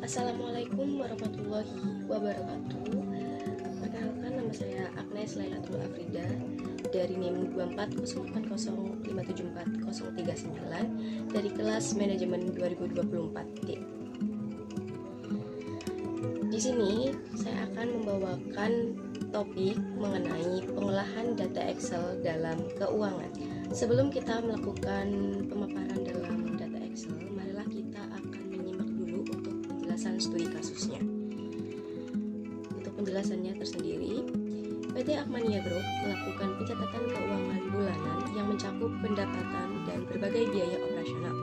Assalamualaikum warahmatullahi wabarakatuh. Perkenalkan, nama saya Agnes Lailatul Afrida dari NIM 24005740039 dari kelas manajemen 2024D. Di sini saya akan membawakan topik mengenai pengolahan data Excel dalam keuangan. Sebelum kita melakukan pemaparan dalam data Excel, marilah kita akan menyimak dulu untuk penjelasan studi kasusnya. Untuk penjelasannya tersendiri, PT Akmania Group melakukan pencatatan keuangan bulanan yang mencakup pendapatan dan berbagai biaya operasional.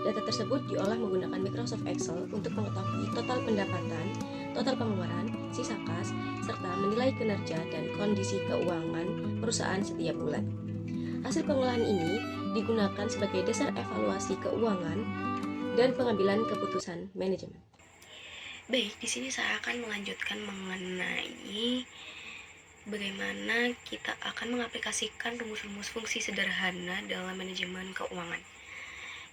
Data tersebut diolah menggunakan Microsoft Excel untuk mengetahui total pendapatan, total pengeluaran, sisa kas, serta menilai kinerja dan kondisi keuangan perusahaan setiap bulan. Hasil pengolahan ini digunakan sebagai dasar evaluasi keuangan dan pengambilan keputusan manajemen. Baik, di sini saya akan melanjutkan mengenai bagaimana kita akan mengaplikasikan rumus-rumus fungsi sederhana dalam manajemen keuangan.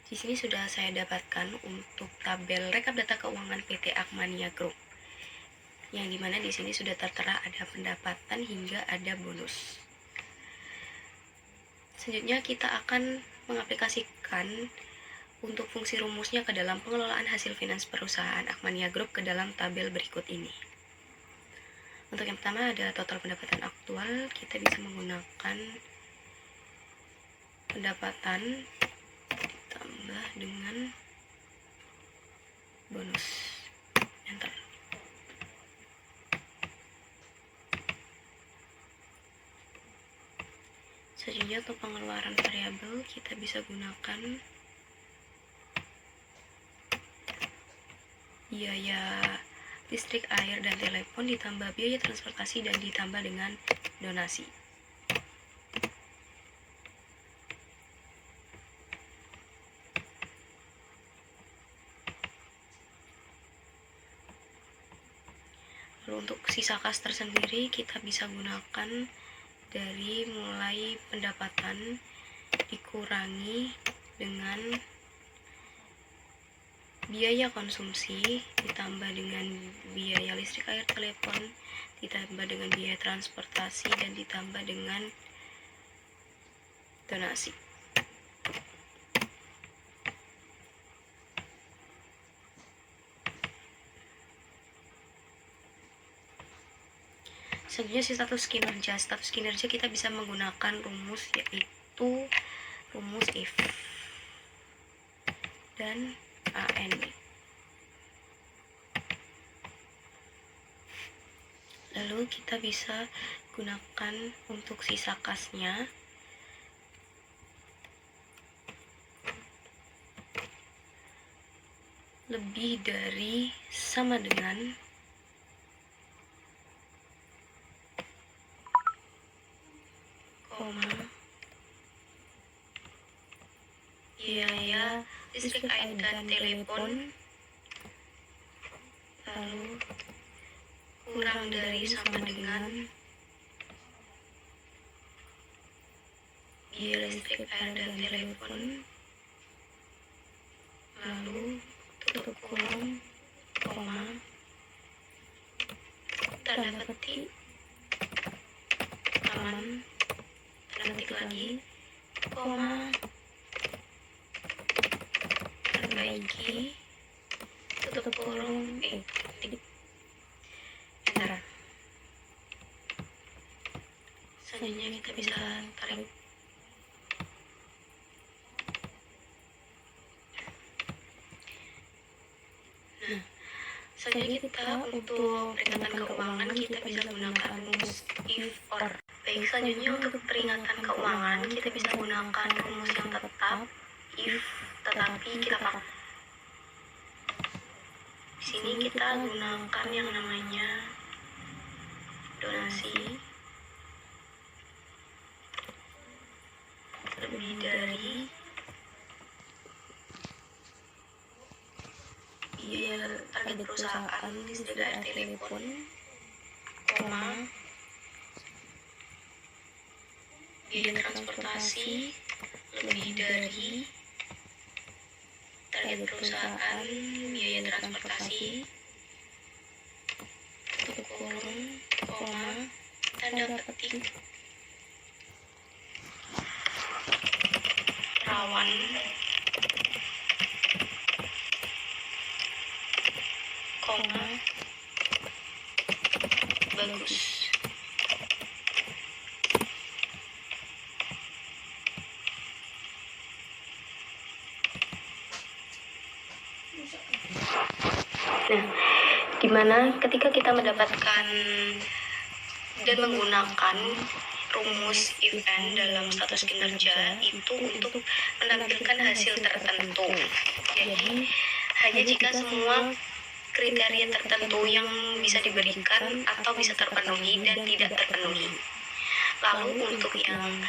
Di sini sudah saya dapatkan untuk tabel rekap data keuangan PT Akmania Group, yang dimana di sini sudah tertera ada pendapatan hingga ada bonus. Selanjutnya kita akan mengaplikasikan untuk fungsi rumusnya ke dalam pengelolaan hasil finans perusahaan Akmania Group ke dalam tabel berikut ini. Untuk yang pertama ada total pendapatan aktual, kita bisa menggunakan pendapatan ditambah dengan bonus. Enter. Selanjutnya untuk pengeluaran variabel kita bisa gunakan biaya listrik, air, dan telepon ditambah biaya transportasi dan ditambah dengan donasi. Lalu untuk sisa kas tersendiri kita bisa gunakan dari mulai pendapatan dikurangi dengan biaya konsumsi ditambah dengan biaya listrik, air, telepon ditambah dengan biaya transportasi dan ditambah dengan donasi. Selanjutnya status kinerja. Status kinerja kita bisa menggunakan rumus, yaitu rumus if dan AND. Lalu kita bisa gunakan untuk sisa kasnya. Lebih dari sama dengan biaya listrik, air, dan telepon, lalu kurang dari sama dengan biaya listrik, air, dan telepon, lalu tutup kurung, koma, tanda petik, aman, tanda petik lagi, koma, perbaiki, tutup kurung, titik. Enter. Selanjutnya kita bisa tarik selanjutnya kita untuk peringatan keuangan kita bisa gunakan rumus if or. Baik, selanjutnya untuk peringatan keuangan kita bisa gunakan rumus yang tetap if, tetapi kita pakai. Di sini kita gunakan yang namanya donasi lebih dari biaya target perusahaan listrik, air, telepon, koma, biaya transportasi lebih dari target perusahaan, biaya transportasi, tutup kurung, koma, tanda petik, rawan, koma, bagus. Nah, dimana ketika kita mendapatkan dan menggunakan rumus event dalam status kinerja itu untuk menampilkan hasil tertentu. Jadi, hanya jika semua kriteria tertentu yang bisa diberikan atau bisa terpenuhi dan tidak terpenuhi. Lalu untuk yang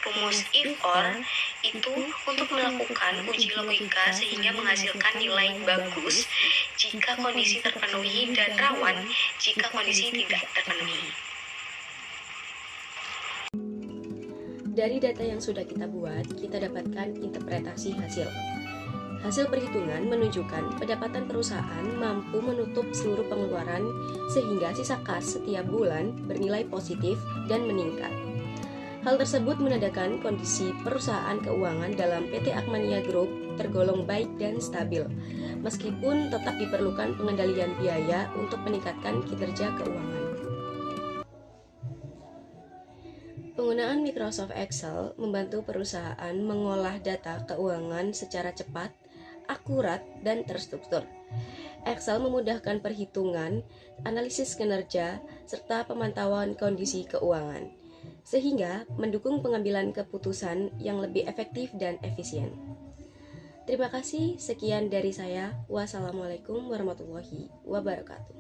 rumus if or itu untuk melakukan uji logika sehingga menghasilkan nilai bagus jika kondisi terpenuhi dan rawan jika kondisi tidak terpenuhi. Dari data yang sudah kita buat, kita dapatkan interpretasi hasil. Hasil perhitungan menunjukkan pendapatan perusahaan mampu menutup seluruh pengeluaran sehingga sisa kas setiap bulan bernilai positif dan meningkat. Hal tersebut menandakan kondisi perusahaan keuangan dalam PT Akmania Group tergolong baik dan stabil, meskipun tetap diperlukan pengendalian biaya untuk meningkatkan kinerja keuangan. Penggunaan Microsoft Excel membantu perusahaan mengolah data keuangan secara cepat, akurat, dan terstruktur. Excel memudahkan perhitungan, analisis kinerja, serta pemantauan kondisi keuangan, sehingga mendukung pengambilan keputusan yang lebih efektif dan efisien. Terima kasih, sekian dari saya. Wassalamualaikum warahmatullahi wabarakatuh.